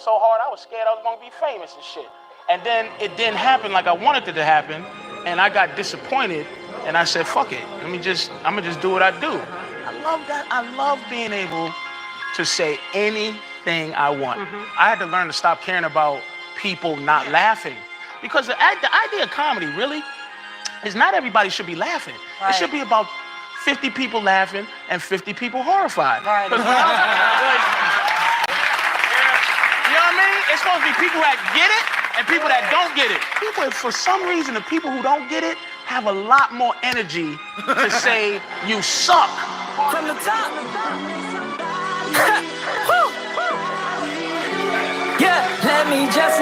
So hard, I was scared I was gonna be famous and shit. And then it didn't happen like I wanted it to happen, and I got disappointed, and I said, fuck it, I'm gonna just do what I do. I love that. I love being able to say anything I want. I had to learn to stop caring about people not laughing. Because the idea of comedy really is not everybody should be laughing. Right. It should be about 50 people laughing and 50 people horrified. Right. It's supposed to be people that get it and people that don't get it. People, for some reason, the people who don't get it have a lot more energy to say, you suck. From the top. Yeah, let me just...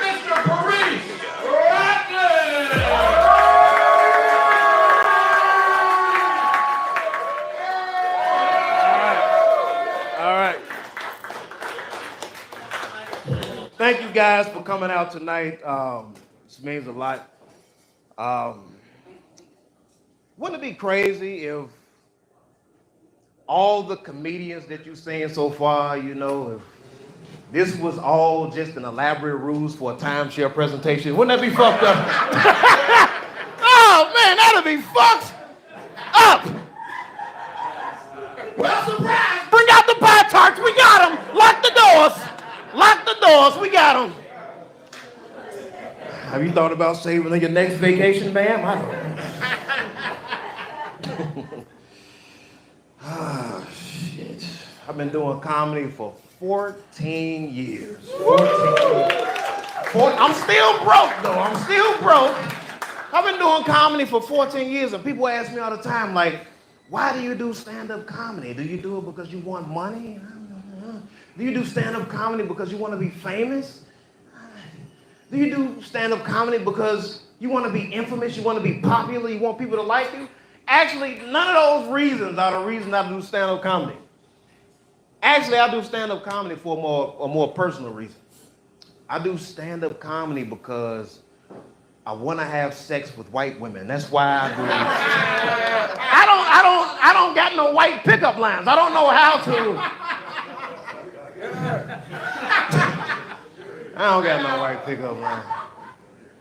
Mr. Paris, Ratliff! Thank you guys for coming out tonight. This means a lot. Wouldn't it be crazy if all the comedians that you've seen so far, you know, if this was all just an elaborate ruse for a timeshare presentation? Wouldn't that be fucked up? Oh man, that'd be fucked up. Well, surprise! Bring out the pie tarts. We got them. Lock the doors. Lock the doors, we got them. Have you thought about saving your next vacation, ma'am? I don't know. Ah, shit. I've been doing comedy for 14 years. 14. I'm still broke, though. I'm still broke. I've been doing comedy for 14 years, and people ask me all the time, like, why do you do stand-up comedy? Do you do it because you want money? Do you do stand-up comedy because you want to be famous? Do you do stand-up comedy because you want to be infamous, you want to be popular, you want people to like you? Actually, none of those reasons are the reason I do stand-up comedy. Actually, I do stand-up comedy for a more personal reason. I do stand-up comedy because I want to have sex with white women. That's why I do it. I don't got no white pickup lines. I don't know how to. I don't got no white pickup line.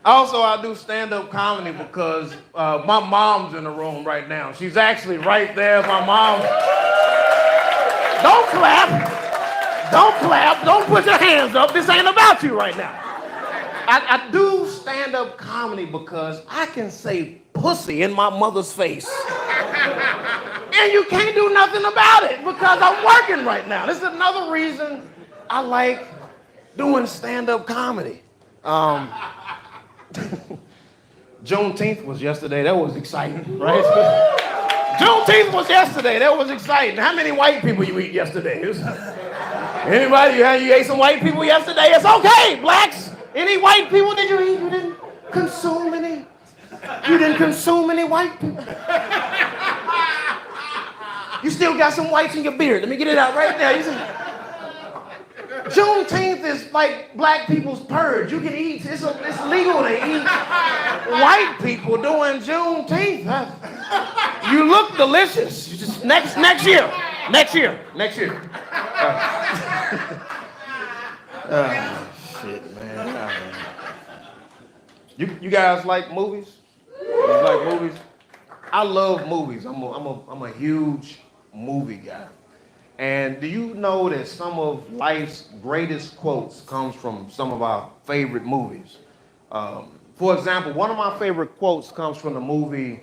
Also, I do stand-up comedy because my mom's in the room right now. She's actually right there, my mom. Don't clap. Don't clap. Don't put your hands up. This ain't about you right now. I do stand-up comedy because I can say pussy in my mother's face. And you can't do nothing about it because I'm working right now. This is another reason I like doing stand-up comedy. Juneteenth was yesterday. That was exciting, right? Juneteenth was yesterday. That was exciting. How many white people you eat yesterday? Anybody? You ate some white people yesterday? It's okay, blacks. Any white people did you eat? You didn't consume any? You didn't consume any white people? You still got some whites in your beard. Let me get it out right now. Juneteenth is like black people's purge. You can eat. It's legal to eat white people during Juneteenth. You look delicious. You just next year. Shit, man. You guys like movies? You like movies? I love movies. I'm a huge movie guy. And do you know that some of life's greatest quotes comes from some of our favorite movies? For example, one of my favorite quotes comes from the movie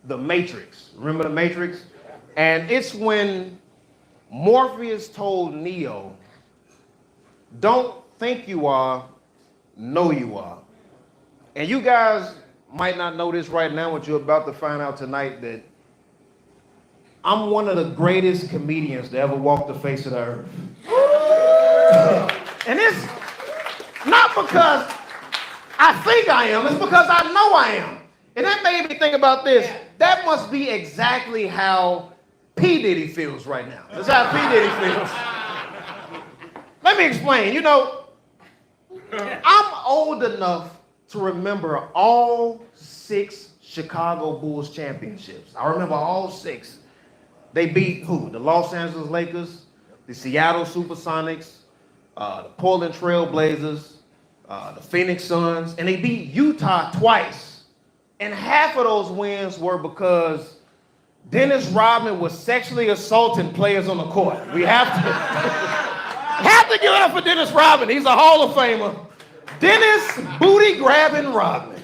The Matrix. Remember The Matrix? And it's when Morpheus told Neo, "Don't think you are, know you are." And you guys might not know this right now, but you're about to find out tonight that I'm one of the greatest comedians to ever walk the face of the earth. And it's not because I think I am, it's because I know I am. And that made me think about this. That must be exactly how P. Diddy feels right now. That's how P. Diddy feels. Let me explain. You know, I'm old enough to remember all 6 Chicago Bulls championships. I remember all 6. They beat who? The Los Angeles Lakers, the Seattle Supersonics, the Portland Trail Blazers, the Phoenix Suns, and they beat Utah twice. And half of those wins were because Dennis Rodman was sexually assaulting players on the court. We have to give it up for Dennis Rodman. He's a Hall of Famer. Dennis booty grabbing Rodman.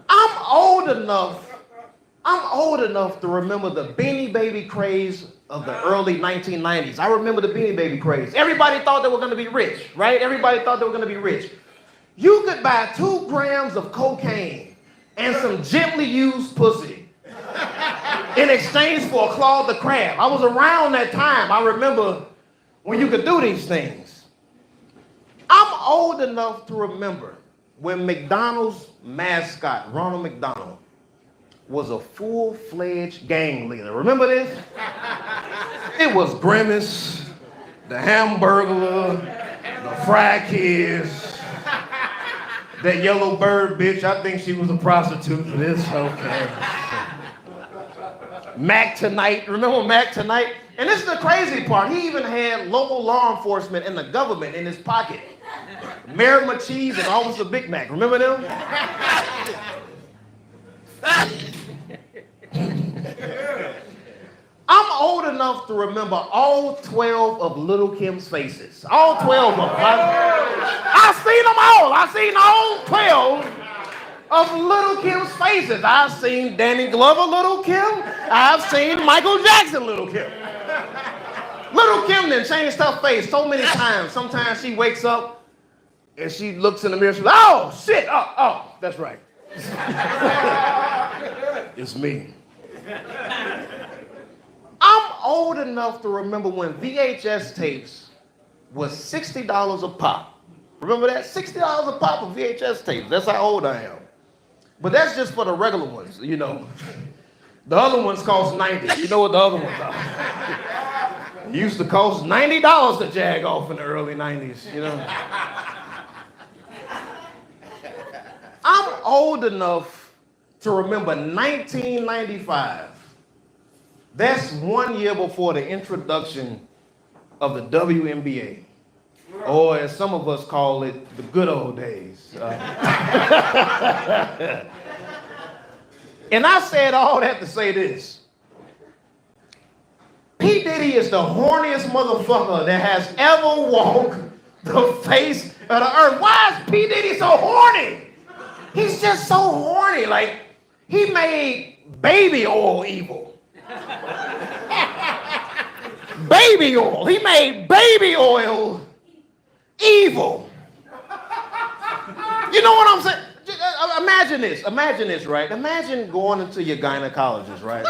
I'm old enough to remember the Beanie Baby craze of the early 1990s. I remember the Beanie Baby craze. Everybody thought they were going to be rich, right? Everybody thought they were going to be rich. You could buy 2 grams of cocaine and some gently used pussy in exchange for a Claude the Crab. I was around that time. I remember when you could do these things. I'm old enough to remember when McDonald's mascot, Ronald McDonald, was a full-fledged gang leader. Remember this? It was Grimace, the Hamburglar, the Fry Kids, that yellow bird bitch. I think she was a prostitute for this. Okay. Mac Tonight. Remember Mac Tonight? And this is the crazy part. He even had local law enforcement and the government in his pocket. Mayor McCheese and Officer Big Mac. Remember them? I'm old enough to remember all 12 of Little Kim's faces. All 12 of them. I've seen them all. I've seen all 12 of Little Kim's faces. I've seen Danny Glover Little Kim. I've seen Michael Jackson Little Kim. Little Kim done changed her face so many times. Sometimes she wakes up and she looks in the mirror. She's like, "Oh, shit. Oh, that's right. It's me." I'm old enough to remember when VHS tapes was $60 a pop. Remember that? $60 a pop of VHS tapes. That's how old I am. But that's just for the regular ones, you know. The other ones cost $90. You know what the other ones are. It used to cost $90 to jag off in the early 90s, you know. I'm old enough to remember 1995. That's 1 year before the introduction of the WNBA, or as some of us call it, the good old days. And I said all that to say this. P. Diddy is the horniest motherfucker that has ever walked the face of the earth. Why is P. Diddy so horny? He's just just so horny. Like, he made baby oil evil. Baby oil. He made baby oil evil. You know what I'm saying? Imagine this. Imagine this, right? Imagine going into your gynecologist, right?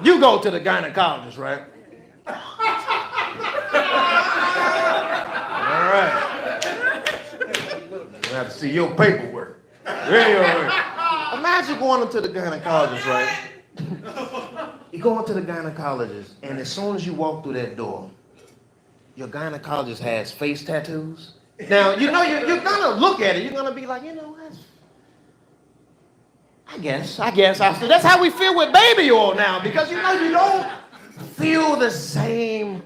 You go to the gynecologist, right? All right. I have to see your paperwork. Imagine going into the gynecologist, right? You go into the gynecologist, and as soon as you walk through that door, your gynecologist has face tattoos. Now, you know, you're gonna look at it, you're gonna be like, you know, I guess. That's how we feel with baby oil now, because you know, you don't feel the same.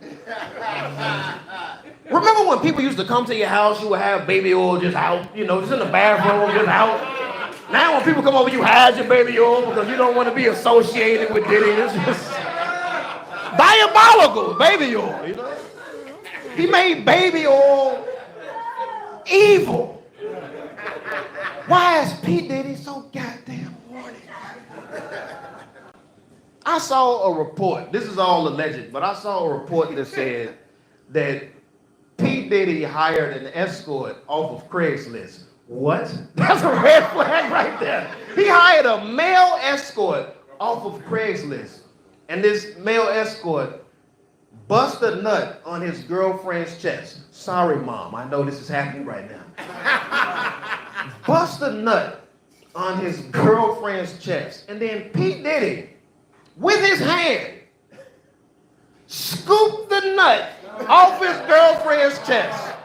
Remember when people used to come to your house, you would have baby oil just out, you know, just in the bathroom, just out. Now when people come over, you hide your baby oil because you don't want to be associated with Diddy. It's just diabolical, baby oil, you know? He made baby oil evil. Why is P. Diddy so goddamn horny? I saw a report, this is all alleged, but I saw a report that said that P. Diddy hired an escort off of Craigslist. What? That's a red flag right there. He hired a male escort off of Craigslist. And this male escort bust a nut on his girlfriend's chest. Sorry, Mom, I know this is happening right now. Bust a nut on his girlfriend's chest. And then P. Diddy, with his hand, scooped the nut off his girlfriend's chest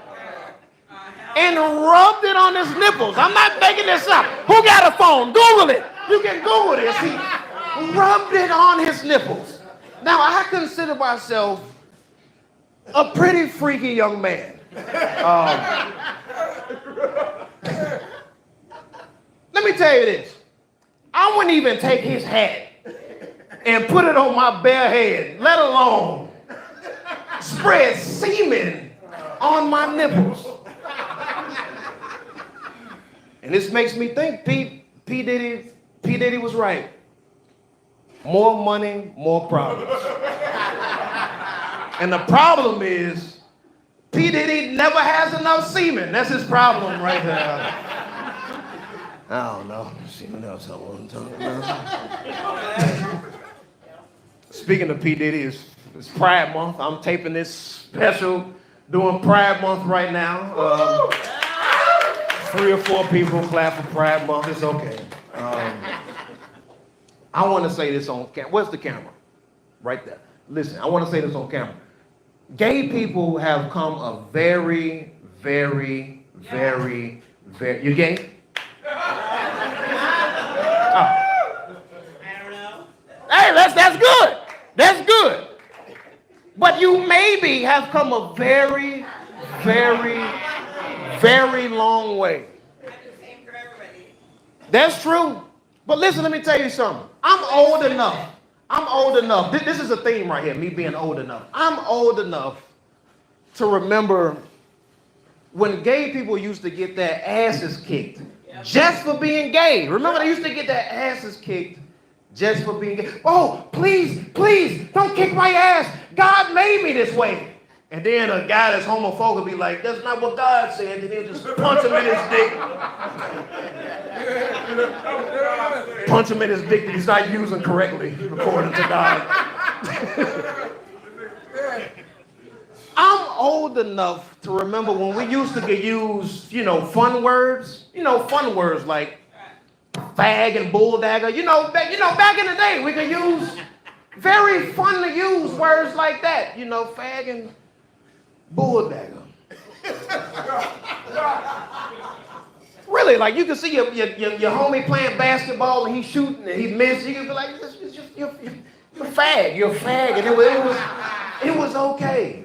and rubbed it on his nipples. I'm not making this up. Who got a phone? Google it. You can Google this. He rubbed it on his nipples. Now, I consider myself a pretty freaky young man. Let me tell you this. I wouldn't even take his hat and put it on my bare head, let alone spread semen on my nipples. And this makes me think P. Diddy was right. More money, more problems. And the problem is, P. Diddy never has enough semen. That's his problem right there. I don't know. Semen else I want to talk about. Speaking of P. Diddy, it's Pride Month. I'm taping this special during Pride Month right now. 3 or 4 people clap for Pride Month. It's okay. I want to say this on camera. Where's the camera? Right there. Listen, I want to say this on camera. Gay people have come a very, very, very, very... You gay? Oh. I don't know. Hey, that's good. That's good. But you maybe have come a very, very, very long way. I'm the same for everybody. That's true. But listen, let me tell you something. I'm old enough. This is a theme right here, me being old enough. I'm old enough to remember when gay people used to get their asses kicked just for being gay. Remember, they used to get their asses kicked just for being gay. Oh, please, don't kick my ass. God made me this way. And then a guy that's homophobic will be like, that's not what God said. And he'll just punch him in his dick. Punch him in his dick that he's not using correctly, according to God. I'm old enough to remember when we used to use, fun words. Fun words like fag and bulldagger. Back in the day, we could use very fun to use words like that. Fag and bulldagger. Really, like you can see your homie playing basketball and he's shooting and he missed. You can be like, you're a fag, and it was okay,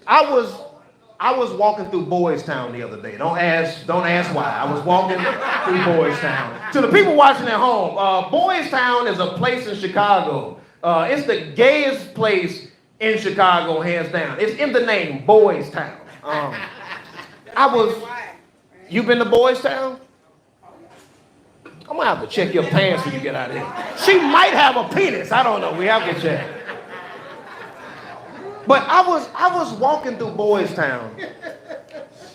I was walking through Boys Town the other day. Don't ask why. I was walking through Boys Town. To the people watching at home, Boys Town is a place in Chicago. It's the gayest place in Chicago, hands down. It's in the name, Boys Town. You been to Boys Town? I'm gonna have to check your pants when you get out of here. She might have a penis, I don't know, we have to check. But I was walking through Boys Town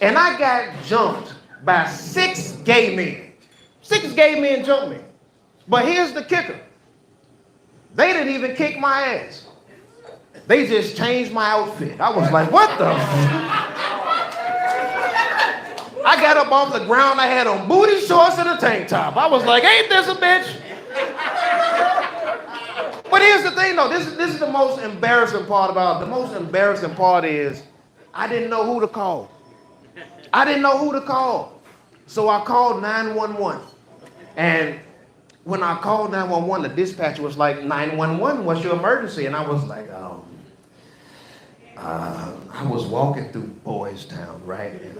and I got jumped by 6 gay men. 6 gay men jumped me. But here's the kicker. They didn't even kick my ass. They just changed my outfit. I was like, what the? I got up off the ground, I had on booty shorts and a tank top. I was like, ain't this a bitch? But here's the thing though, this is the most embarrassing part about it. The most embarrassing part is I didn't know who to call. I didn't know who to call. So I called 911. And when I called 911, the dispatcher was like, 911, what's your emergency? And I was like, I was walking through Boys Town, right? And,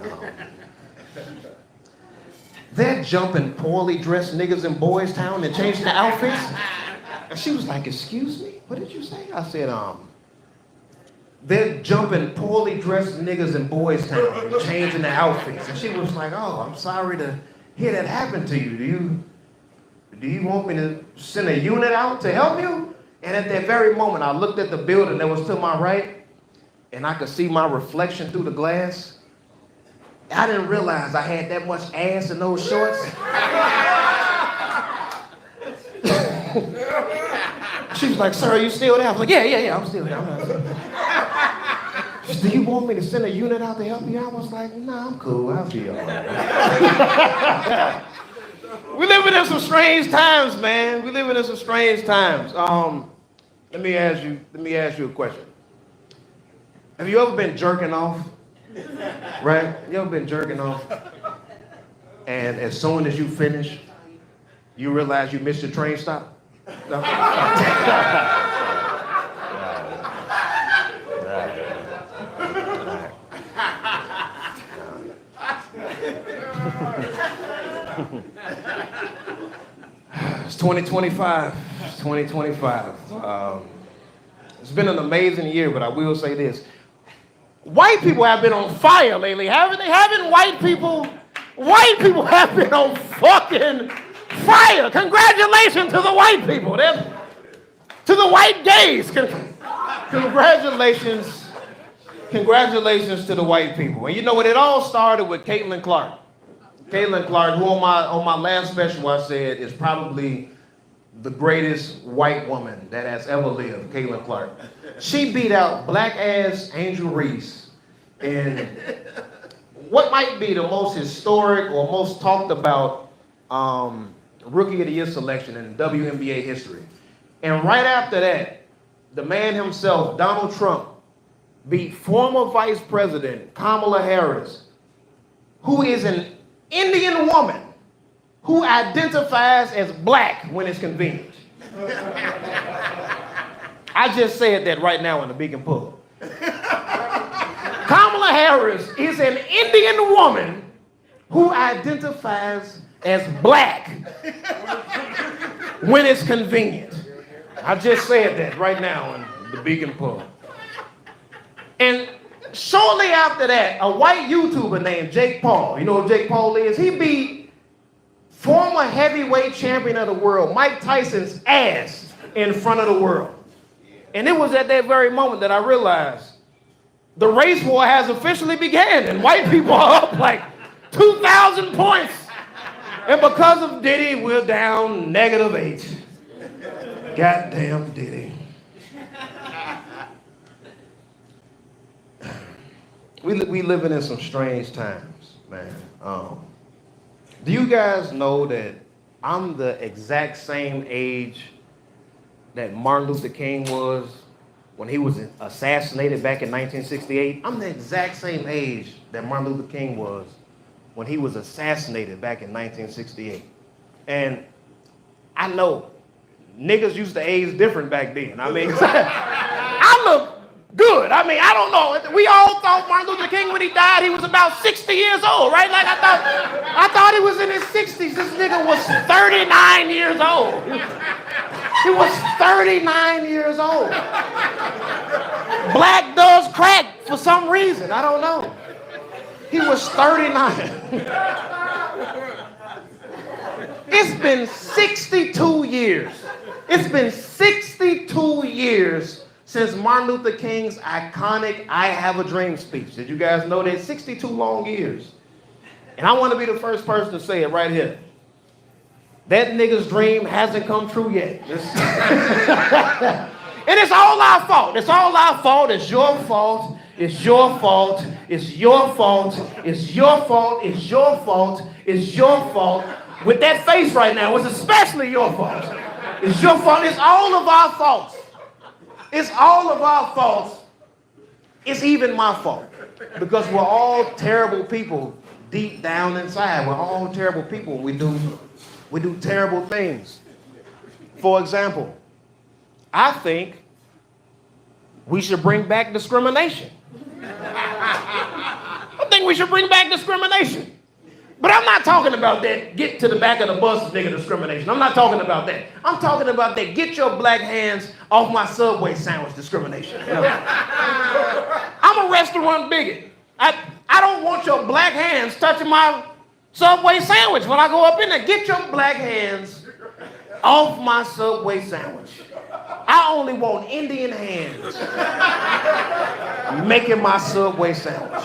they're jumping poorly dressed niggas in Boys Town and changing the outfits. And she was like, excuse me, what did you say? I said, they're jumping poorly dressed niggas in Boys Town and changing the outfits. And she was like, oh, I'm sorry to hear that happen to you. Do you want me to send a unit out to help you? And at that very moment, I looked at the building that was to my right, and I could see my reflection through the glass. I didn't realize I had that much ass in those shorts. She was like, sir, are you still there? I was like, yeah, I'm still there. She said, do you want me to send a unit out to help you? I was like, nah, I'm cool, I'll be all right. We living in some strange times, man. We living in some strange times. Let me ask you a question. Have you ever been jerking off? Right? You ever been jerking off? And as soon as you finish, you realize you missed your train stop? No? It's 2025. It's 2025. It's been an amazing year, but I will say this. White people have been on fire lately, haven't they? Haven't white people have been on fucking fire. Congratulations to the white people. To the white gays. Congratulations to the white people. And you know what? It all started with Caitlin Clark. Caitlin Clark, who on my last special I said is probably the greatest white woman that has ever lived, Caitlin Clark. She beat out black ass Angel Reese in what might be the most historic or most talked about Rookie of the Year selection in WNBA history. And right after that, the man himself, Donald Trump, beat former Vice President Kamala Harris, who is an Indian woman who identifies as black when it's convenient. I just said that right now in the Beacon Pub. Kamala Harris is an Indian woman who identifies as black when it's convenient. I just said that right now in the Beacon Pub. And shortly after that, a white YouTuber named Jake Paul, you know who Jake Paul is? He beat former heavyweight champion of the world, Mike Tyson's ass in front of the world. And it was at that very moment that I realized the race war has officially begun and white people are up like 2,000 points. And because of Diddy, we're down -8. Goddamn Diddy. We living in some strange times, man. Do you guys know that I'm the exact same age that Martin Luther King was when he was assassinated back in 1968? I'm the exact same age that Martin Luther King was when he was assassinated back in 1968. And I know niggas used to age different back then. I mean, I look good. I mean, I don't know. We all thought Martin Luther King, when he died, he was about 60 years old, right? Like I thought he was in his 60s. This nigga was 39 years old. He was 39 years old. Black does crack For some reason, I don't know. He was 39. It's been 62 years. It's been 62 years since Martin Luther King's iconic I Have a Dream speech. Did you guys know that? 62 long years. And I want to be the first person to say it right here. That nigga's dream hasn't come true yet. And it's all our fault. It's all our fault. It's your fault. It's your fault. It's your fault. It's your fault. It's your fault. It's your fault. With that face right now, it's especially your fault. It's your fault. It's all of our faults. It's all of our faults. It's even my fault. Because we're all terrible people deep down inside. We're all terrible people. We do terrible things. For example, I think we should bring back discrimination. I think we should bring back discrimination. But I'm not talking about that get to the back of the bus nigga discrimination. I'm not talking about that. I'm talking about that get your black hands off my Subway sandwich discrimination. You know? I'm a restaurant bigot. I don't want your black hands touching my Subway sandwich when I go up in there. Get your black hands off my Subway sandwich. I only want Indian hands making my Subway sandwich.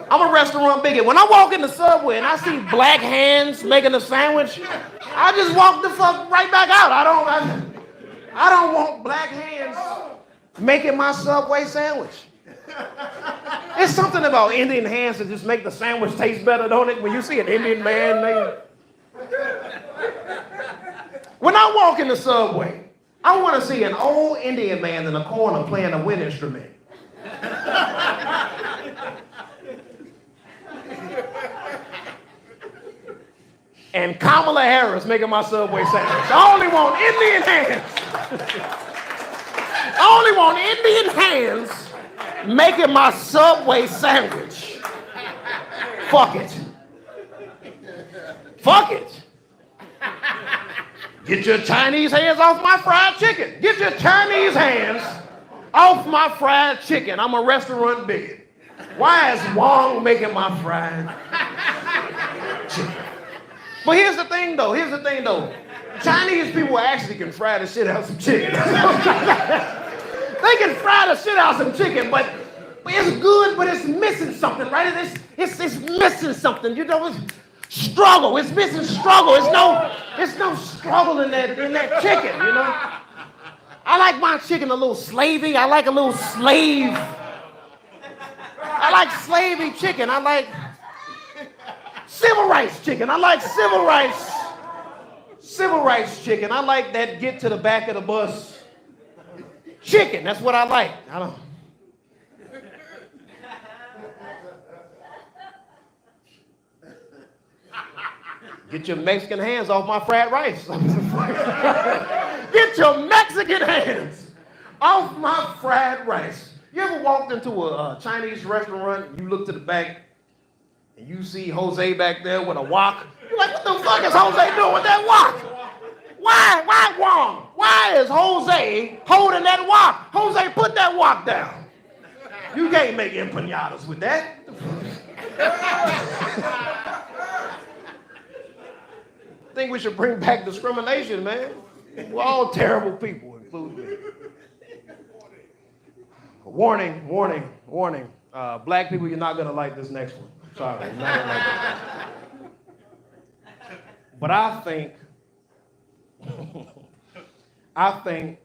I'm a restaurant bigot. When I walk in the Subway and I see black hands making a sandwich, I just walk the fuck right back out. I don't want black hands making my Subway sandwich. There's something about Indian hands that just make the sandwich taste better, don't it? When you see an Indian man make. When I walk in the Subway, I want to see an old Indian man in the corner playing a wind instrument. And Kamala Harris making my Subway sandwich. I only want Indian hands. I only want Indian hands making my Subway sandwich. Fuck it. Fuck it. Get your Chinese hands off my fried chicken. Get your Chinese hands off my fried chicken. I'm a restaurant bigot. Why is Wong making my fried chicken? But here's the thing though. Chinese people actually can fry the shit out of some chicken. They can fry the shit out of some chicken, but it's good, but it's missing something, right? It's missing something. You know, it's struggle. It's missing struggle. It's no struggle in that chicken, you know? I like my chicken a little slavey. I like a little slave. I like slavey chicken. I like civil rights chicken. I like civil rights chicken. I like that get to the back of the bus chicken. That's what I like. I don't. Get your Mexican hands off my fried rice. Get your Mexican hands off my fried rice. You ever walked into a Chinese restaurant, you look to the back, and you see Jose back there with a wok? You're like, what the fuck is Jose doing with that wok? Why Wong? Why is Jose holding that wok? Jose, put that wok down. You can't make empanadas with that. I think we should bring back discrimination, man. We're all terrible people, including me. Warning. Black people, you're not gonna like this next one. Sorry, you're not gonna like this. But I think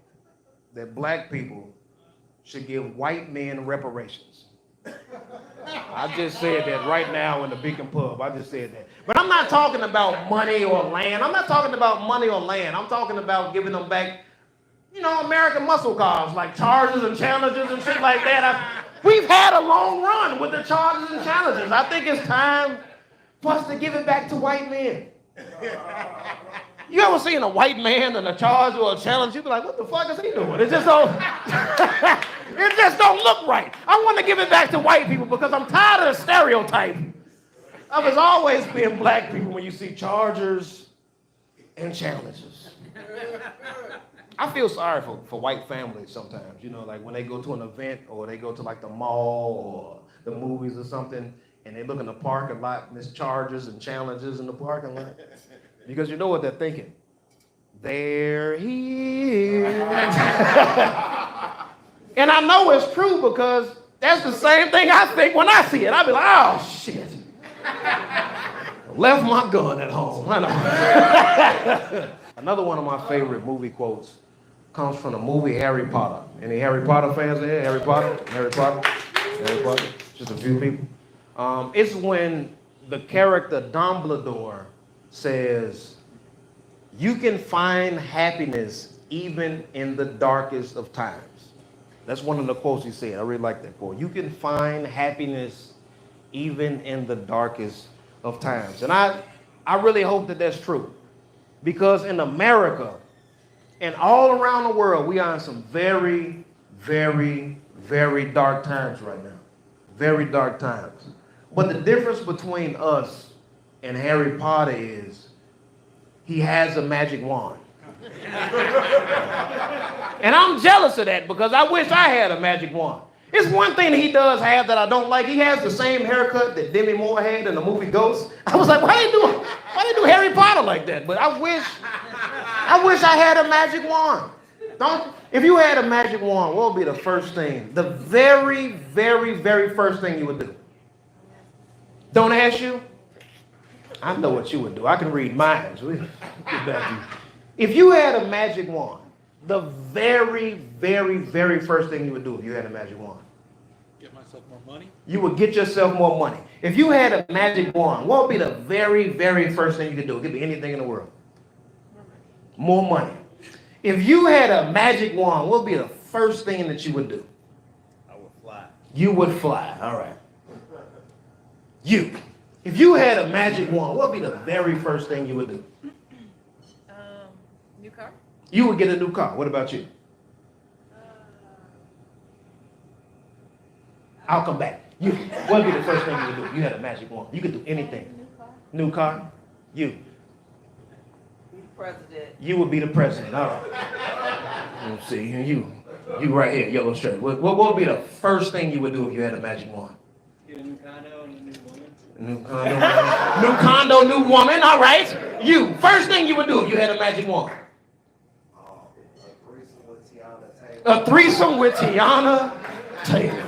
that black people should give white men reparations. I just said that right now in the Beacon Pub. I just said that. But I'm not talking about money or land. I'm talking about giving them back, you know, American muscle cars like Chargers and Challengers and shit like that. We've had a long run with the Chargers and Challengers. I think it's time for us to give it back to white men. You ever seen a white man in a Charger or a Challenger? You be like, what the fuck is he doing? It just don't look right. I want to give it back to white people because I'm tired of the stereotype of us always being black people when you see Chargers and Challengers. I feel sorry for white families sometimes, you know, like when they go to an event or they go to like the mall or the movies or something, and they look in the parking lot and there's charges and challenges in the parking lot. Because you know what they're thinking. There he is. And I know it's true because that's the same thing I think when I see it. I be like, oh shit. Left my gun at home. I know. Another one of my favorite movie quotes comes from the movie Harry Potter. Any Harry Potter fans in here? Harry Potter? Harry Potter? Harry Potter? Just a few people. It's when the character Dumbledore says, you can find happiness even in the darkest of times. That's one of the quotes he said. I really like that quote. You can find happiness even in the darkest of times. And I really hope that that's true. Because in America and all around the world, we are in some very, very, very dark times right now. Very dark times. But the difference between us and Harry Potter is he has a magic wand. And I'm jealous of that because I wish I had a magic wand. It's one thing he does have that I don't like. He has the same haircut that Demi Moore had in the movie Ghost. I was like, why they do Harry Potter like that? But I wish I had a magic wand. If you had a magic wand, what would be the first thing? The very, very, very first thing you would do? Don't ask you? I know what you would do. I can read minds. If you had a magic wand, the very, very, very first thing you would do if you had a magic wand? Get myself more money. You would get yourself more money. If you had a magic wand, what would be the very, very first thing you could do? It could be anything in the world. More money. If you had a magic wand, what would be the first thing that you would do? I would fly. You would fly. All right. You. If you had a magic wand, what would be the very first thing you would do? New car? You would get a new car. What about you? I'll come back. What would be the first thing you would do? You had a magic wand. You could do anything. New car? You. President. You would be the president. All right. Let's see. You right here, yellow shirt. What would be the first thing you would do if you had a magic wand? Get a new condo and a new woman. New condo, new woman. All right. You. First thing you would do if you had a magic wand? A threesome with Tiana Taylor.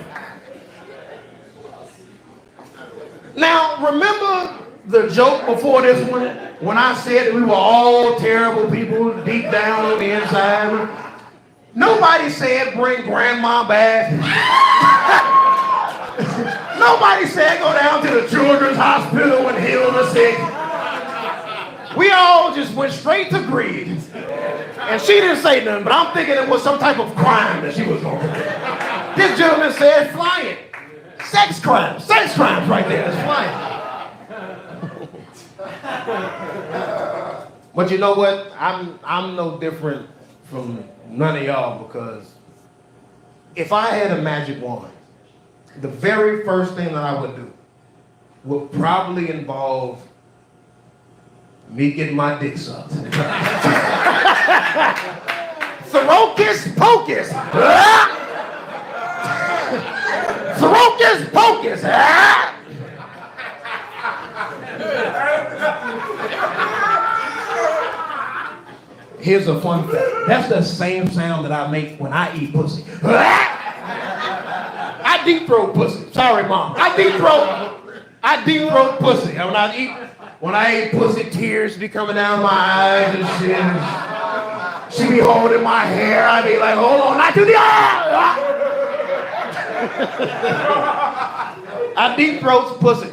Now, remember the joke before this one? When I said that we were all terrible people deep down on the inside? Nobody said bring grandma back. Nobody said go down to the children's hospital and heal the sick. We all just went straight to greed. And she didn't say nothing, but I'm thinking it was some type of crime that she was on. This gentleman said flying. Sex crimes right there. It's flying. But you know what? I'm no different from none of y'all because if I had a magic wand, the very first thing that I would do would probably involve me getting my dick sucked. Thorocus pocus. Thorocus pocus. Here's a fun fact. That's the same sound that I make when I eat pussy. I deep throat pussy. Sorry, Mom. I deep throat pussy. And when I eat pussy, tears be coming down my eyes and shit. She be holding my hair. I be like, hold on, not to the I deep throats pussy.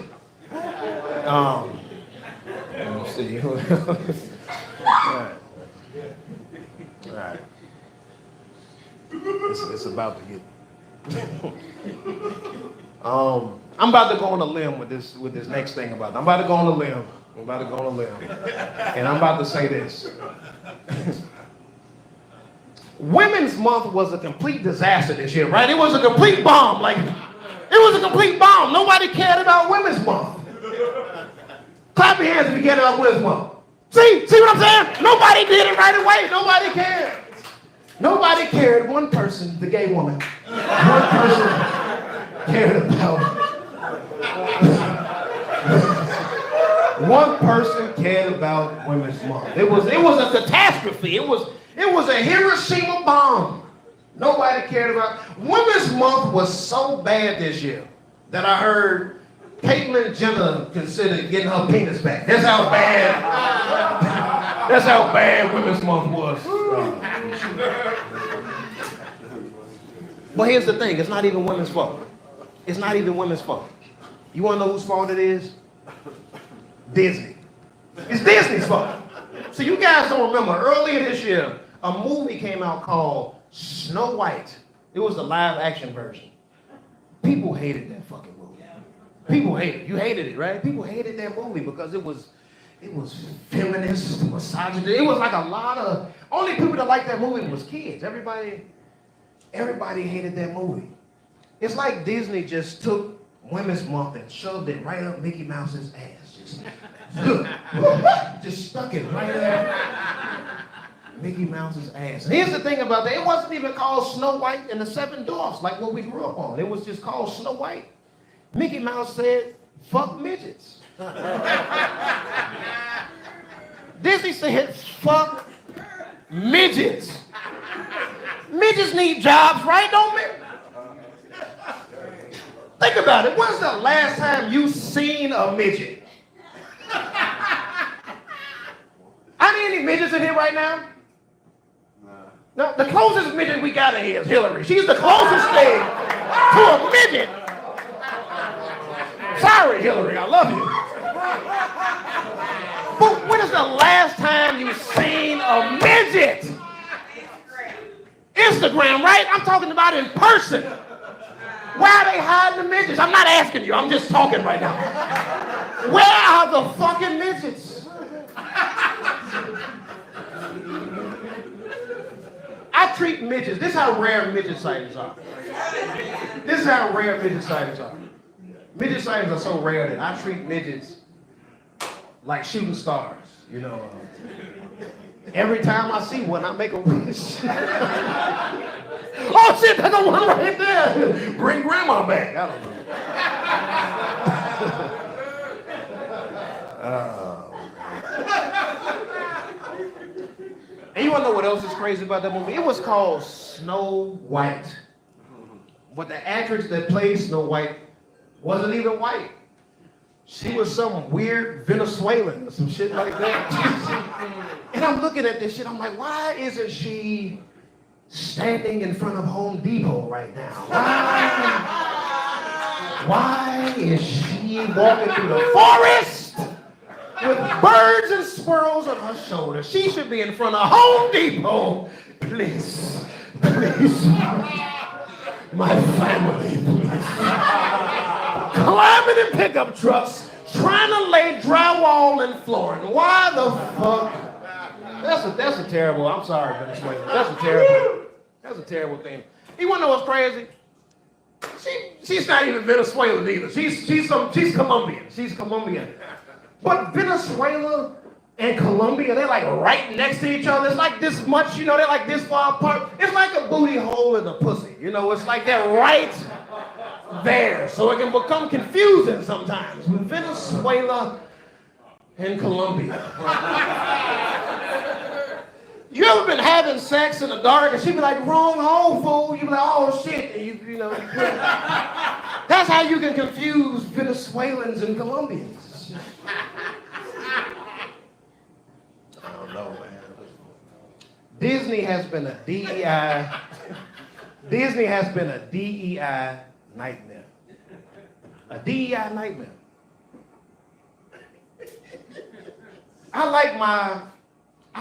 Let me see. All right. It's about to get. I'm about to go on a limb with this next thing about it. I'm about to go on a limb. And I'm about to say this. Women's Month was a complete disaster this year, right? It was a complete bomb. Nobody cared about Women's Month. Clap your hands if you cared about Women's Month. See what I'm saying? Nobody did it right away. Nobody cared. Nobody cared. One person, the gay woman, one person cared about. One person cared about Women's Month. It was a catastrophe. It was a Hiroshima bomb. Nobody cared about. Women's Month was so bad this year that I heard Caitlyn Jenner considered getting her penis back. That's how bad. That's how bad Women's Month was. But here's the thing, it's not even women's fault. It's not even women's fault. You wanna know whose fault it is? Disney. It's Disney's fault. So you guys don't remember, earlier this year, a movie came out called Snow White. It was the live action version. People hated that fucking movie. People hated it. You hated it, right? People hated that movie because it was feminist, misogynist. It was like a lot of, only people that liked that movie was kids. Everybody hated that movie. It's like Disney just took Women's Month and shoved it right up Mickey Mouse's ass. Just stuck it right up Mickey Mouse's ass. And here's the thing about that, it wasn't even called Snow White and the Seven Dwarfs like what we grew up on. It was just called Snow White. Mickey Mouse said, fuck midgets. Disney said, fuck midgets. Midgets need jobs, right? Don't they? Think about it. When's the last time you seen a midget? Are there any midgets in here right now? No. The closest midget we got in here is Hillary. She's the closest thing to a midget. Sorry, Hillary, I love you. But when is the last time you seen a midget? Instagram, right? I'm talking about in person. Why are they hiding the midgets? I'm not asking you, I'm just talking right now. Where are the fucking midgets? I treat midgets, this is how rare midget sightings are. This is how rare midget sightings are. Midget sightings are so rare that I treat midgets like shooting stars, you know. Every time I see one, I make a wish. Oh shit, there's one right there. Bring grandma back. I don't know. And you wanna know what else is crazy about that movie? It was called Snow White. But the actress that played Snow White wasn't even white. She was some weird Venezuelan or some shit like that. And I'm looking at this shit, I'm like, why isn't she standing in front of Home Depot right now? Why is she walking through the forest with birds and squirrels on her shoulders? She should be in front of Home Depot. Please, please. My family, please. Climbing in pickup trucks, trying to lay drywall and flooring. Why the fuck? That's a terrible, I'm sorry, Venezuela. That's a terrible thing. You wanna know what's crazy? She's not even Venezuelan either. She's Colombian. She's Colombian. But Venezuela and Colombia, they're like right next to each other. It's like this much, you know, they're like this far apart. It's like a booty hole in a pussy. You know, it's like they're right there. So it can become confusing sometimes with Venezuela and Colombia. You ever been having sex in the dark and she be like, wrong hole, fool? You be like, oh shit. And you know, that's how you can confuse Venezuelans and Colombians. I don't know, man. Disney has been a DEI nightmare. A DEI nightmare. I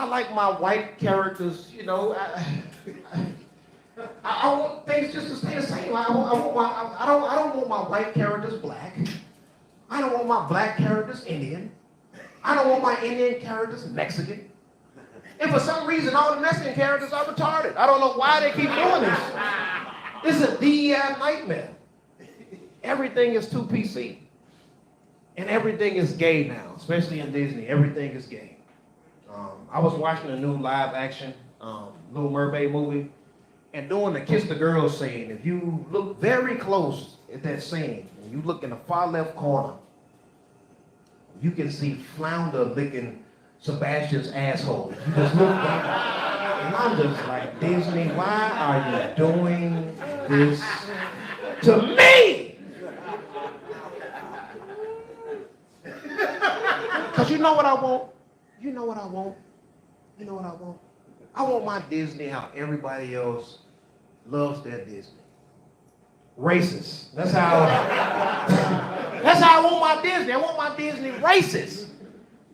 like my white characters, you know. I want things just to stay the same. I don't want my white characters black. I don't want my black characters Indian. I don't want my Indian characters Mexican. And for some reason, all the Mexican characters are retarded. I don't know why they keep doing this. This is a DEI nightmare. Everything is too PC. And everything is gay now, especially in Disney. Everything is gay. I was watching a new live action Little Mermaid movie. And during the Kiss the Girl scene, if you look very close at that scene, and you look in the far left corner, you can see Flounder licking Sebastian's asshole. You just look back, and I'm just like, Disney, why are you doing this to me? Because you know what I want? You know what I want? You know what I want? I want my Disney how everybody else loves their Disney. Racist. That's how I want my Disney. I want my Disney racist.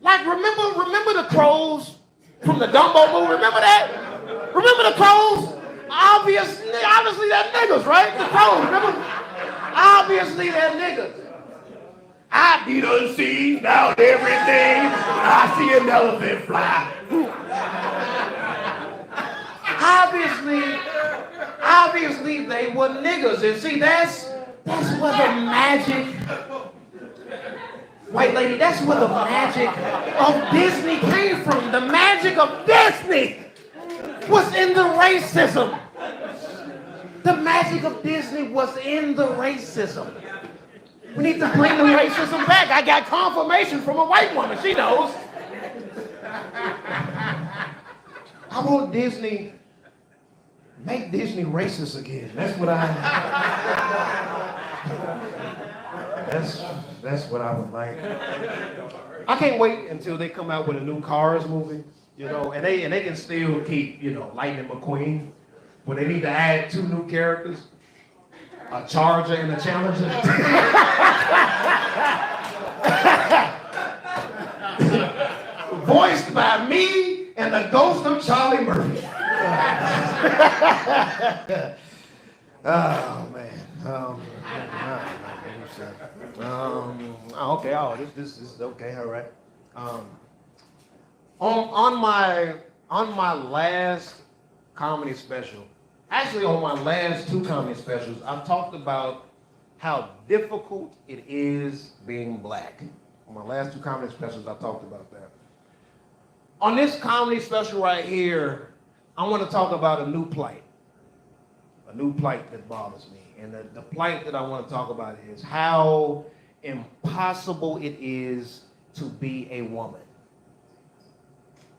Like, remember the crows from the Dumbo movie? Remember that? Remember the crows? Obviously they're niggas, right? The crows, remember? Obviously they're niggas. I be done seen about everything. I see an elephant fly. Obviously they were niggas. And see, that's where the magic, white lady, that's where the magic of Disney came from. The magic of Disney was in the racism. The magic of Disney was in the racism. We need to bring the racism back. I got confirmation from a white woman. She knows. I want Disney, make Disney racist again. That's what that's what I would like. I can't wait until they come out with a new Cars movie, you know, and they can still keep, you know, Lightning McQueen, but they need to add 2 new characters. A Charger and a Challenger. Voiced by me and the ghost of Charlie Murphy. Oh man. Okay. Oh, this is okay. All right. On my last comedy special. Actually, on my last 2 comedy specials, I've talked about how difficult it is being black. On my last 2 comedy specials, I talked about that. On this comedy special right here, I want to talk about a new plight that bothers me. And the plight that I want to talk about is how impossible it is to be a woman.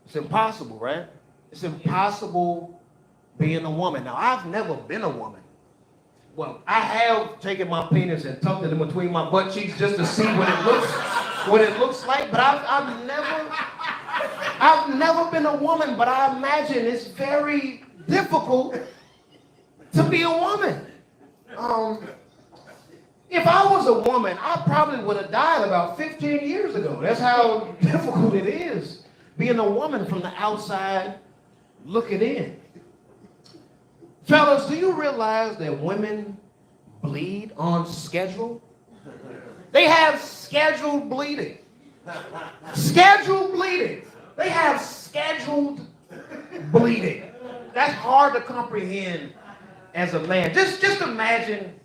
It's impossible, right? It's impossible being a woman. Now, I've never been a woman. Well, I have taken my penis and tucked it in between my butt cheeks just to see what it looks like, but I've never been a woman, but I imagine it's very difficult to be a woman. If I was a woman, I probably would have died about 15 years ago. That's how difficult it is being a woman from the outside looking in. Fellas, do you realize that women bleed on schedule? They have scheduled bleeding. Scheduled bleeding. They have scheduled bleeding. That's hard to comprehend as a man. Just imagine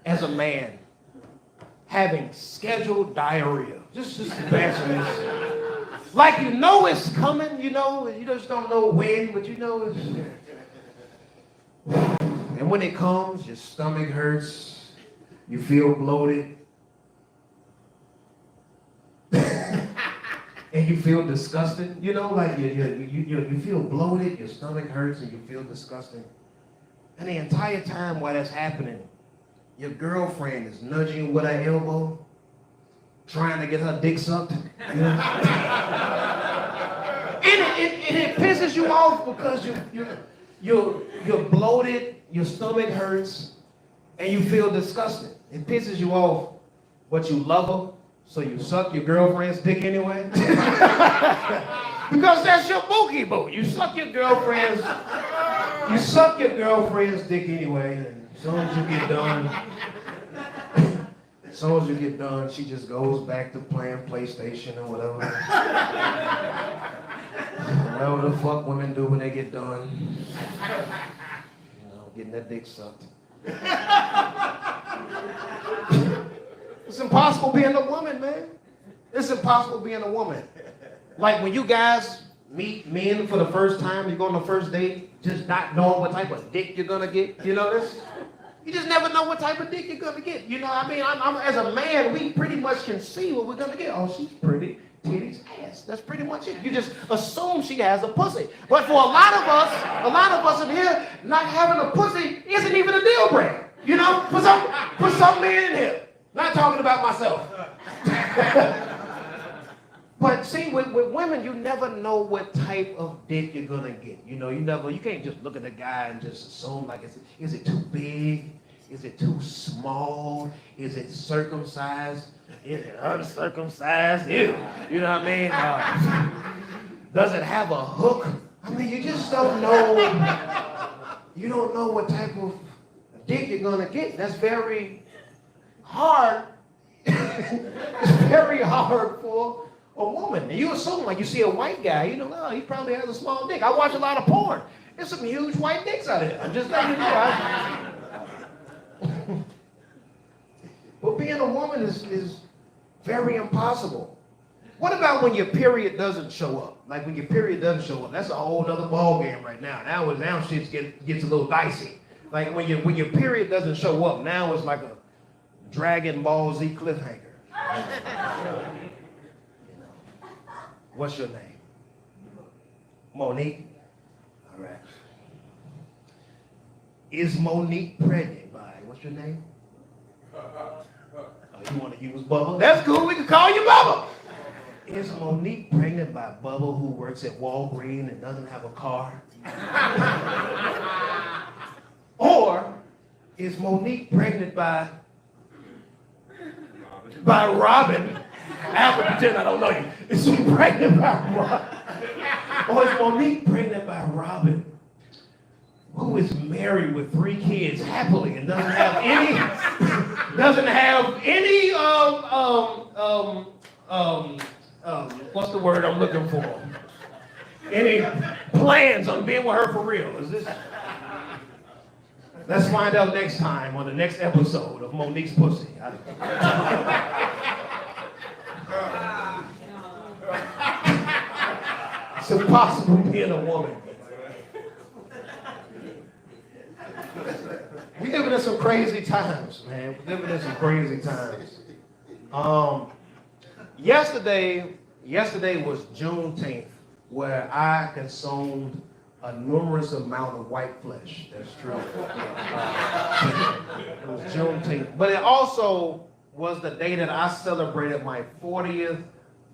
as a man having scheduled diarrhea. Just imagine this. Like you know it's coming, you know, you just don't know when, but you know it's... And when it comes, your stomach hurts, you feel bloated, and you feel disgusting. You know, like you feel bloated, your stomach hurts, and you feel disgusting. And the entire time while that's happening, your girlfriend is nudging you with her elbow, trying to get her dick sucked. You know? And it pisses you off because you're bloated, your stomach hurts, and you feel disgusted. It pisses you off, but you love her, so you suck your girlfriend's dick anyway. Because that's your bookie boo. You suck your girlfriend's dick anyway, and as soon as you get done, she just goes back to playing PlayStation or whatever. Whatever the fuck women do when they get done. You know, getting that dick sucked. It's impossible being a woman, man. It's impossible being a woman. Like when you guys meet men for the first time, you go on the first date, just not knowing what type of dick you're gonna get. You know this? You just never know what type of dick you're gonna get. You know, I mean, I'm as a man, we pretty much can see what we're gonna get. Oh, she's pretty, titties, ass. That's pretty much it. You just assume she has a pussy. But for a lot of us in here, not having a pussy isn't even a deal breaker. You know, for some men in here. Not talking about myself. But see, with women, you never know what type of dick you're gonna get. You know, you can't just look at the guy and just assume like, is it too big? Is it too small? Is it circumcised? Is it uncircumcised? Ew. You know what I mean? Does it have a hook? I mean, you just don't know. You don't know what type of dick you're gonna get. That's very hard. It's very hard for a woman. And you assume, like, you see a white guy, you know, oh, he probably has a small dick. I watch a lot of porn. There's some huge white dicks out there. I'm just letting you know. But being a woman is very impossible. What about when your period doesn't show up? Like when your period doesn't show up, that's a whole other ball game right now. Now shit gets a little dicey. Like when your period doesn't show up, now it's like a Dragon Ball Z cliffhanger. What's your name? Monique? All right. Is Monique pregnant by, what's your name? Oh, you want to use Bubba? That's cool, we can call you Bubba. Is Monique pregnant by Bubba, who works at Walgreens and doesn't have a car? Or is Monique pregnant by Robin? I pretend I don't know you. Is she pregnant by Robin? Or is Monique pregnant by Robin, who is married with 3 kids happily and doesn't have any what's the word I'm looking for? Any plans on being with her for real? Is this? Let's find out next time on the next episode of Monique's Pussy. It's impossible being a woman. We're living in some crazy times, man. We're living in some crazy times. Yesterday was Juneteenth, where I consumed a numerous amount of white flesh. That's true. It was Juneteenth. But it also was the day that I celebrated my 40th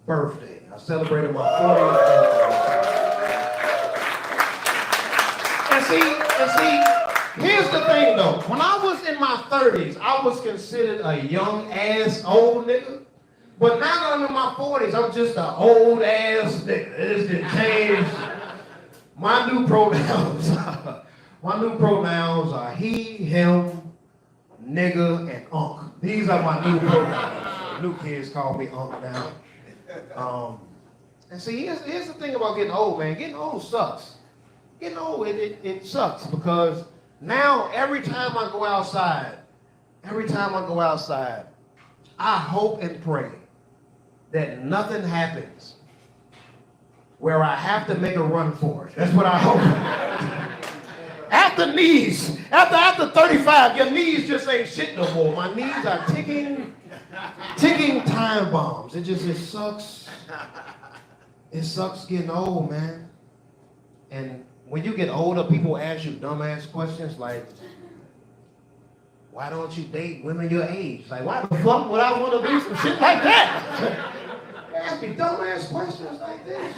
birthday. I celebrated my 40th birthday. And see, here's the thing though. When I was in my 30s, I was considered a young ass old nigga. But now that I'm in my 40s, I'm just an old ass nigga. It just didn't change. My new pronouns are he, him, nigga, and unk. These are my new pronouns. New kids call me unk now. And see, here's the thing about getting old, man. Getting old sucks. Getting old, it sucks because now every time I go outside, I hope and pray that nothing happens where I have to make a run for it. That's what I hope. After 35, your knees just ain't shit no more. My knees are ticking time bombs. It sucks. It sucks getting old, man. And when you get older, people ask you dumbass questions like, why don't you date women your age? Like, why the fuck would I want to do some shit like that? They ask me dumbass questions like this.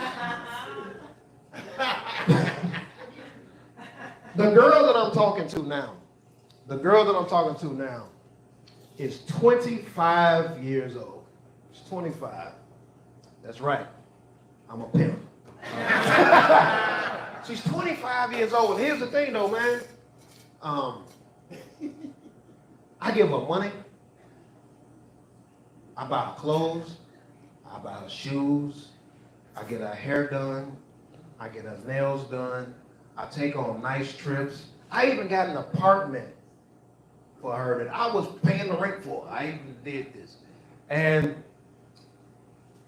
The girl that I'm talking to now is 25 years old. She's 25. That's right. I'm a pimp. She's 25 years old. And here's the thing though, man. I give her money. I buy her clothes. I buy her shoes. I get her hair done. I get her nails done. I take her on nice trips. I even got an apartment for her that I was paying the rent for. I even did this. And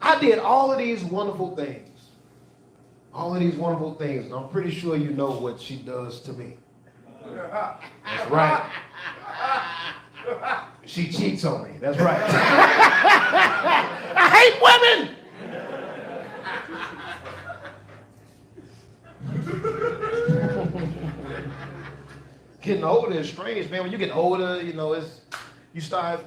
I did all of these wonderful things all of these wonderful things. And I'm pretty sure you know what she does to me. That's right. She cheats on me. That's right. I hate women. Getting older is strange, man. When you get older, you know, you start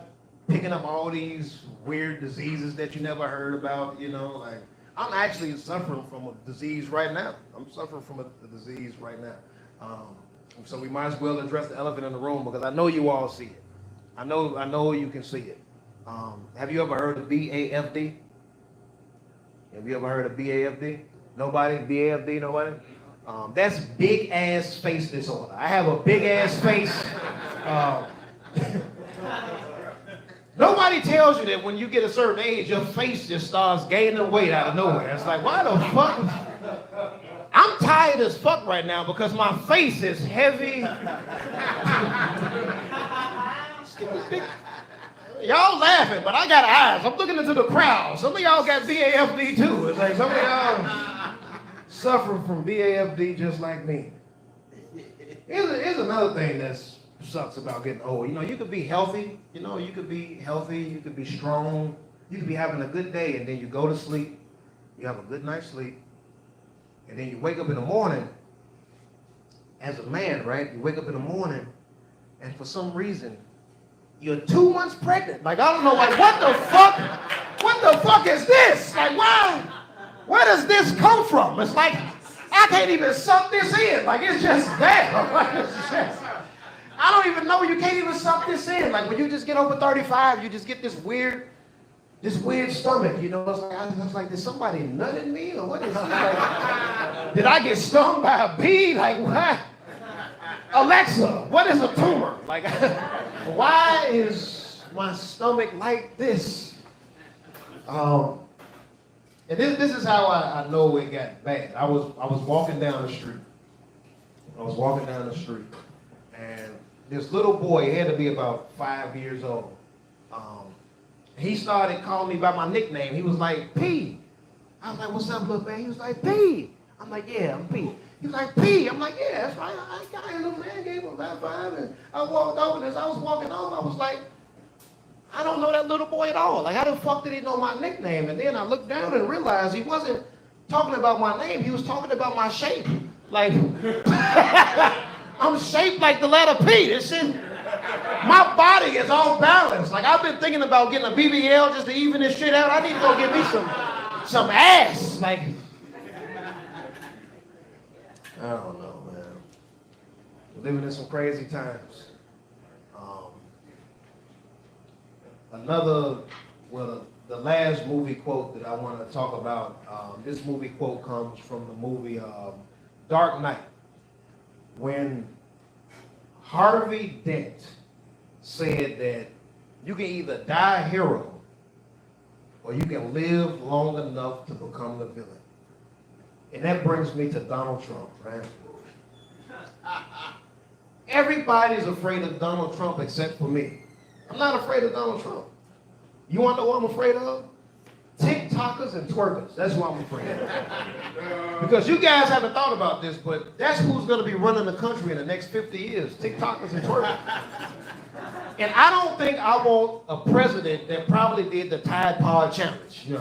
picking up all these weird diseases that you never heard about, you know, like I'm actually suffering from a disease right now. I'm suffering from a disease right now. So we might as well address the elephant in the room because I know you all see it. I know you can see it. Have you ever heard of BAFD? Have you ever heard of BAFD? Nobody? BAFD? Nobody? That's big ass face disorder. I have a big ass face. Nobody tells you that when you get a certain age, your face just starts gaining weight out of nowhere. It's like, why the fuck? I'm tired as fuck right now because my face is heavy. Y'all laughing, but I got eyes. I'm looking into the crowd. Some of y'all got BAFD too. It's like some of y'all suffering from BAFD just like me. Here's another thing that sucks about getting old. You know, you could be healthy. You know, you could be healthy. You could be strong. You could be having a good day, and then you go to sleep. You have a good night's sleep. And then you wake up in the morning, as a man, right? You wake up in the morning, and for some reason, you're 2 months pregnant. Like, I don't know, like, what the fuck? What the fuck is this? Like, why? Where does this come from? It's like, I can't even suck this in. Like, it's just there. Like, it's just, I don't even know. You can't even suck this in. Like, when you just get over 35, you just get this weird stomach, you know. It's like, I was like, did somebody nut in me, or what is it? Like, did I get stung by a bee? Like, what? Alexa, what is a tumor? Like, why is my stomach like this? And this is how I know it got bad. I was walking down the street. And this little boy, he had to be about 5 years old. He started calling me by my nickname. He was like, P. I was like, what's up, little man? He was like, P. I'm like, yeah, I'm P. He was like, P. I'm like, yeah, that's right. I got a little man, gave him a high five, and I walked over, and as I was walking off, I was like, I don't know that little boy at all. Like, how the fuck did he know my nickname? And then I looked down and realized he wasn't talking about my name. He was talking about my shape. Like, I'm shaped like the letter P. This shit, my body is all balanced. Like, I've been thinking about getting a BBL just to even this shit out. I need to go get me some ass. Like, I don't know, man. We're living in some crazy times. The last movie quote that I want to talk about, this movie quote comes from the movie Dark Knight, when Harvey Dent said that you can either die a hero or you can live long enough to become the villain. And that brings me to Donald Trump, right? Everybody's afraid of Donald Trump except for me. I'm not afraid of Donald Trump. You want to know what I'm afraid of? TikTokers and twerkers. That's what I'm afraid of. Because you guys haven't thought about this, but that's who's going to be running the country in the next 50 years. TikTokers and twerkers. And I don't think I want a president that probably did the Tide Pod Challenge. You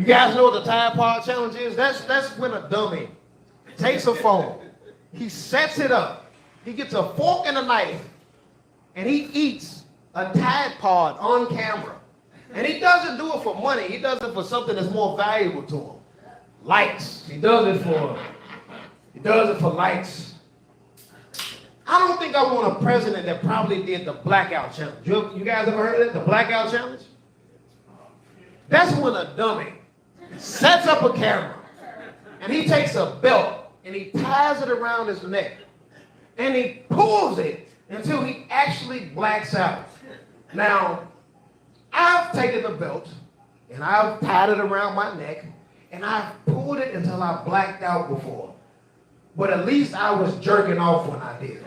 guys know what the Tide Pod Challenge is? That's when a dummy takes a phone, he sets it up, he gets a fork and a knife, and he eats a Tide Pod on camera. And he doesn't do it for money. He does it for something that's more valuable to him. Likes. He does it for likes. I don't think I want a president that probably did the blackout challenge. You guys ever heard of it? The blackout challenge? That's when a dummy sets up a camera and he takes a belt and he ties it around his neck and he pulls it until he actually blacks out. Now, I've taken the belt and I've tied it around my neck and I've pulled it until I blacked out before. But at least I was jerking off when I did.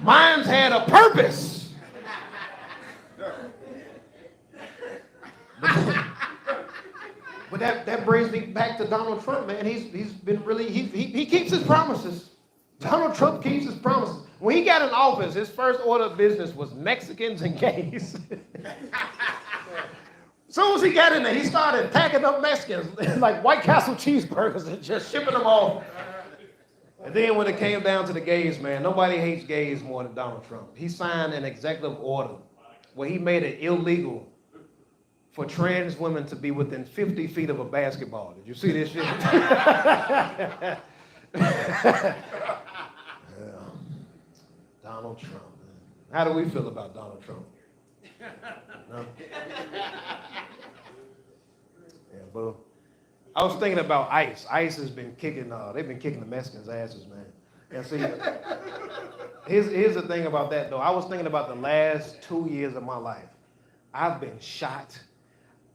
Mine's had a purpose. But But that brings me back to Donald Trump, man. He's been really, he keeps his promises. Donald Trump keeps his promises. When he got in office, his first order of business was Mexicans and gays. As soon as he got in there, he started packing up Mexicans, like White Castle cheeseburgers, and just shipping them off. And then when it came down to the gays, man, nobody hates gays more than Donald Trump. He signed an executive order where he made it illegal for trans women to be within 50 feet of a basketball. Did you see this shit? Donald Trump, man. How do we feel about Donald Trump? No? Yeah, boo. I was thinking about ICE. ICE has been kicking, they've been kicking the Mexicans' asses, man. And see, here's the thing about that, though. I was thinking about the last 2 years of my life. I've been shot.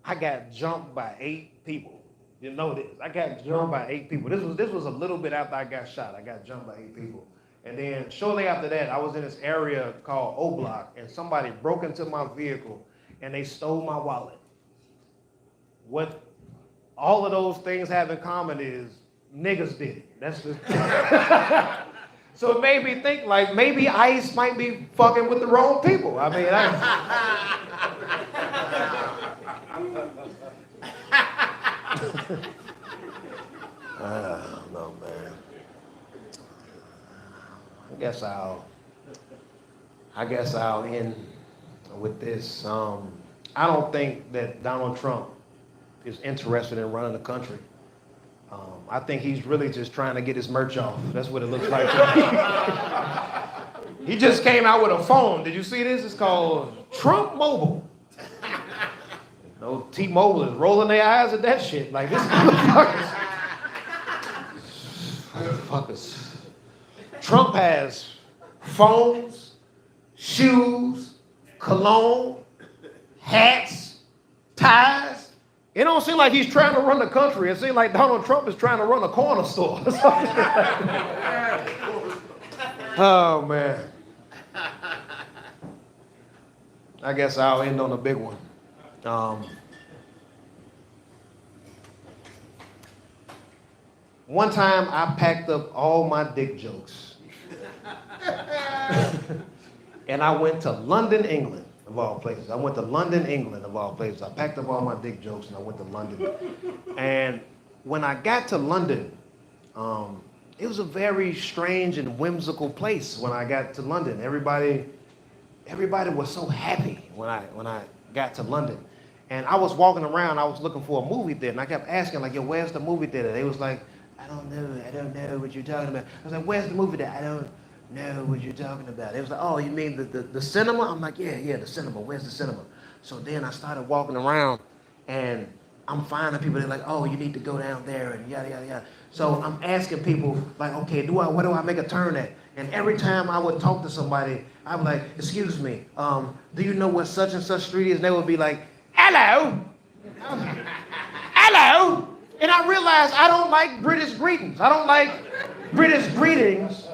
I got jumped by 8 people. You know this. I got jumped by 8 people. This was a little bit after I got shot. I got jumped by 8 people. And then shortly after that, I was in this area called O Block, and somebody broke into my vehicle, and they stole my wallet. What all of those things have in common is niggas did it. That's just so it made me think, like, maybe ICE might be fucking with the wrong people. I mean, I don't know, man. I guess I'll end with this. I don't think that Donald Trump is interested in running the country. I think he's really just trying to get his merch off. That's what it looks like to me. He just came out with a phone. Did you see this? It's called Trump Mobile. T-Mobile is rolling their eyes at that shit. Like, this motherfuckers. Trump has phones, shoes, cologne, hats, ties. It don't seem like he's trying to run the country. It seems like Donald Trump is trying to run a corner store. Oh, man. I guess I'll end on a big one. One time I packed up all my dick jokes. And I went to London, England, of all places. I went to London, England, of all places. I packed up all my dick jokes and I went to London. And when I got to London, it was a very strange and whimsical place when I got to London. Everybody was so happy when I got to London. And I was walking around, I was looking for a movie theater, and I kept asking, like, yo, where's the movie theater? They was like, I don't know what you're talking about. I was like, where's the movie theater? I don't know what you're talking about. They was like, oh, you mean the cinema? I'm like, yeah, the cinema. Where's the cinema? So then I started walking around, and I'm finding people, they're like, oh, you need to go down there, and yada, yada, yada. So I'm asking people, like, okay, where do I make a turn at? And every time I would talk to somebody, I would like, excuse me, do you know what such and such street is? And they would be like, hello. Hello. And I realized I don't like British greetings. I don't like British greetings.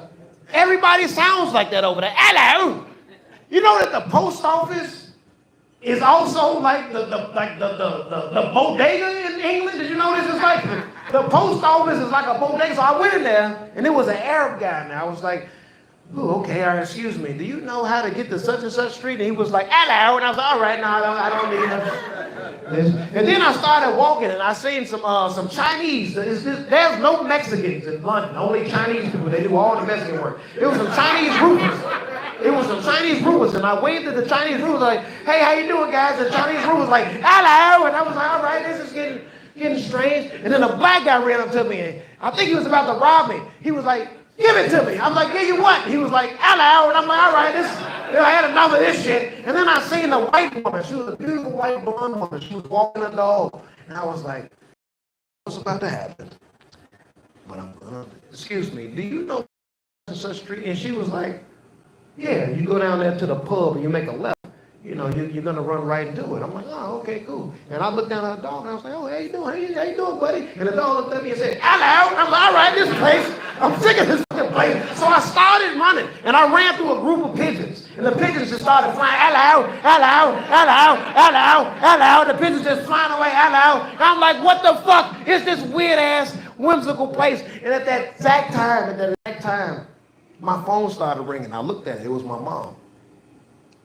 Everybody sounds like that over there. Hello. You know that the post office is also like the bodega in England? Did you know this? It's like the post office is like a bodega. So I went in there, and there was an Arab guy in there. I was like, oh, okay, all right, excuse me. Do you know how to get to such and such street? And he was like, hello. And I was like, all right, no, I don't need this. And then I started walking, and I seen some Chinese. There's no Mexicans in London, only Chinese people. They do all the Mexican work. It was some Chinese roofers. And I waved at the Chinese roofers like, hey, how you doing, guys? And the Chinese roofer was like, hello. And I was like, all right, this is getting strange. And then a black guy ran up to me, and I think he was about to rob me. He was like, give it to me. I'm like, give you what? He was like, hello. And I'm like, all right, I had enough of this shit. And then I seen the white woman. She was a beautiful white blonde woman. She was walking a dog. And I was like, what's about to happen? But I'm gonna, excuse me, do you know such street? And she was like, yeah, you go down there to the pub and you make a left. You know, you're gonna run right into it. I'm like, oh, okay, cool. And I looked down at the dog and I was like, oh, how you doing? How you doing, buddy? And the dog looked at me and said, hello. And I'm like, all right, this place, I'm sick of this fucking place. place. So I started running, and I ran through a group of pigeons, and the pigeons just started flying, hello, hello, hello, hello, hello. The pigeons just flying away, hello. And I'm like, what the fuck is this weird-ass, whimsical place? And at that exact time, my phone started ringing. I looked at it. It was my mom.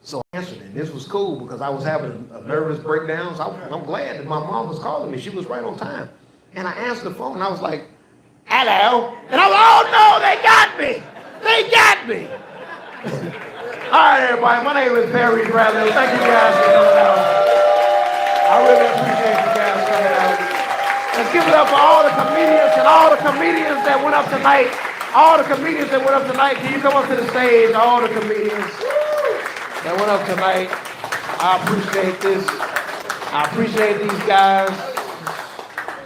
So I answered it. This was cool because I was having a nervous breakdown. So I'm glad that my mom was calling me. She was right on time. And I answered the phone, and I was like, hello. And I was like, oh no, they got me. They got me. All right, everybody. My name is Perry Ratliff. Thank you guys for coming out. I really appreciate you guys coming out. Let's give it up for all the comedians and all the comedians that went up tonight. All the comedians that went up tonight. Can you come up to the stage? All the comedians that went up tonight. I appreciate this. I appreciate these guys.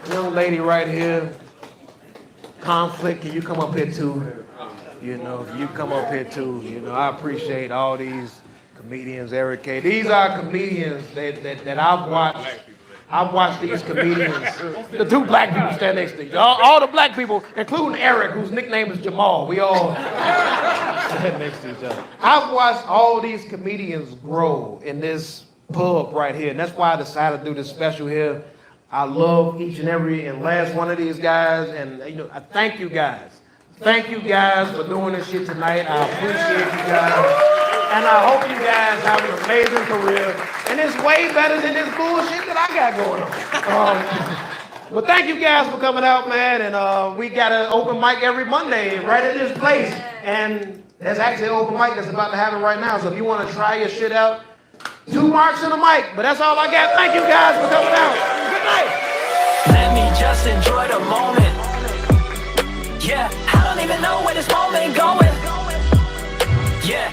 Young lady right here. Conflict, can you come up here too? You know, you come up here too. You know, I appreciate all these comedians, Eric K. These are comedians that I've watched. I've watched these comedians. The two black people stand next to you. All the black people, including Eric, whose nickname is Jamal. We all stand next to each other. I've watched all these comedians grow in this pub right here, and that's why I decided to do this special here. I love each and every and last one of these guys, and you know, I thank you guys. Thank you guys for doing this shit tonight. I appreciate you guys. And I hope you guys have an amazing career. And it's way better than this bullshit that I got going on. But thank you guys for coming out, man. And we got an open mic every Monday right at this place. And there's actually an open mic that's about to happen right now. So if you want to try your shit out, 2 marks in the mic. But that's all I got. Thank you guys for coming out. Good night. Let me just enjoy the moment. Yeah, I don't even know where this moment going. Yeah.